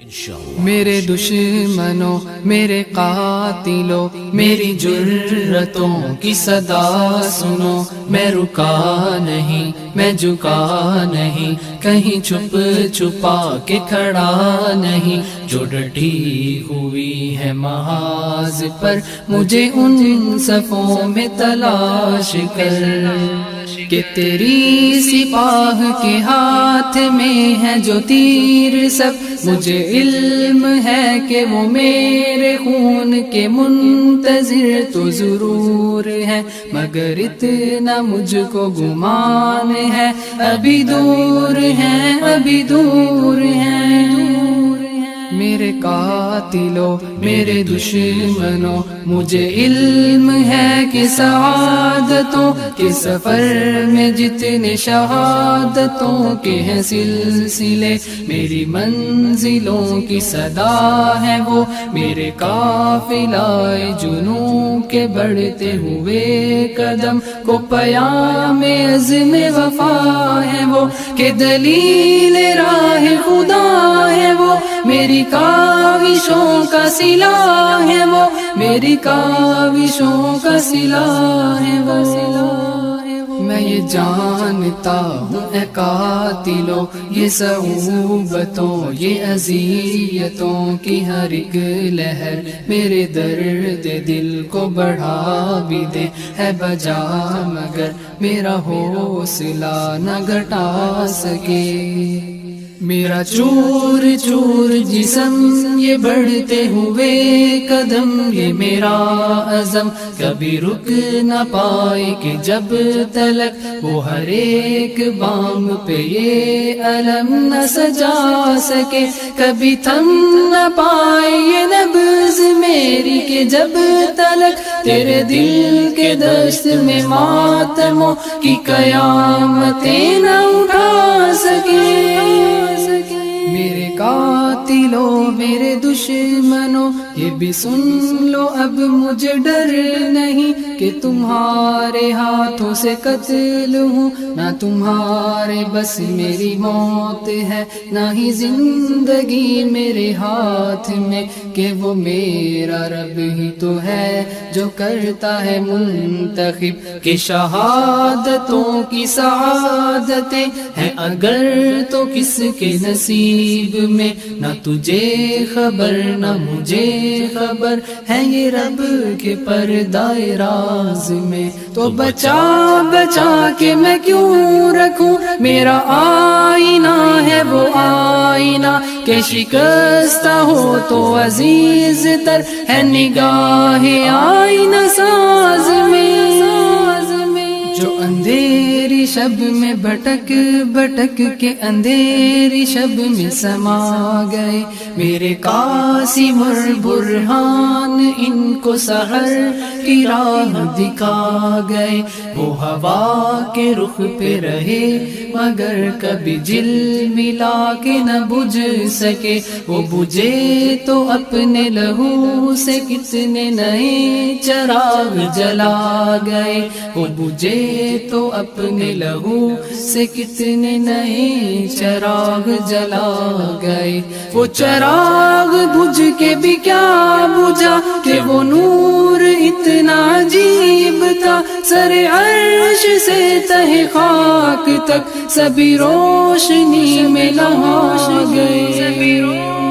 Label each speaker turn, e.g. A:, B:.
A: میرے دشمنوں میرے قاتلوں میری جرتوں کی صدا سنو، میں رکا نہیں میں جھکا نہیں، کہیں چھپ چھپا کے کھڑا نہیں، جو ڈٹی ہوئی ہے محاذ پر مجھے ان صفوں میں تلاش کر، کہ تیری سپاہ کے ہاتھ میں ہے جو تیر سب، مجھے علم ہے کہ وہ میرے خون کے منتظر تو ضرور ہے، مگر اتنا مجھ کو گمان ہے ابھی دور ہیں ابھی دور ہیں۔ میرے قاتلوں میرے دشمنوں مجھے علم ہے کہ سعادتوں کے سفر میں جتنے شہادتوں کے ہیں سلسلے، میری منزلوں کی صدا ہے وہ، میرے قافلہ جنوں کے بڑھتے ہوئے قدم کو پیام عزم وفا ہے وہ، کہ دلیل راہ خدا ہے وہ، میری کاوشوں کا سلاح ہے وہ، میری کاوشوں کا سلاح ہے وہ۔ میں یہ جانتا ہوں اے قاتلوں، یہ صعوبتوں یہ اذیتوں کی ہر ایک لہر میرے درد دل کو بڑھا بھی دے ہے بجا، مگر میرا حوصلہ نہ گھٹا سکے۔ میرا چور چور جسم یہ بڑھتے ہوئے قدم، یہ میرا عزم کبھی رک نہ پائے کہ جب تلک وہ ہر ایک بام پہ یہ علم نہ سجا سکے، کبھی تھم نہ پائے یہ نبض میری کہ جب تلک تیرے دل کے دست میں ماتموں کی قیامتیں نہ اٹھا سکے۔ میرے قاتلوں میرے دشمنوں یہ بھی سن لو، اب مجھے ڈر نہیں کہ تمہارے ہاتھوں سے قتل ہوں، نہ تمہارے بس میری موت ہے، نہ ہی زندگی میرے ہاتھ میں، کہ وہ میرا رب ہی تو ہے جو کرتا ہے منتخب، کہ شہادتوں کی سعادتیں ہیں اگر تو کس کے نصیب میں، نہ تجھے خبر نہ مجھے خبر ہے یہ رب کے پردہ راز میں، تو بچا بچا کے میں کیوں رکھوں، میرا آئینہ ہے وہ آئینہ کہ شکستہ ہو تو عزیز تر ہے نگاہ آئینہ ساز میں، جو اندھیری شب میں بھٹک بھٹک کے اندھیری شب میں سما گئے، میرے قاسم البرہان ان کو سحر کی راہ دکھا گئے، وہ ہوا کے رخ پہ رہے مگر کبھی جل ملا کے نہ بجھ سکے، وہ بجھے تو اپنے لہو سے کتنے نئے چراغ جلا گئے، وہ بجھے تو اپنے لہو سے کتنے نئے چراغ جلا گئے، وہ چراغ بجھ کے بھی کیا بجھا کہ وہ نور اتنا عجیب تھا، سر عرش سے تہ خاک تک سبھی روشنی میں لہا گئے۔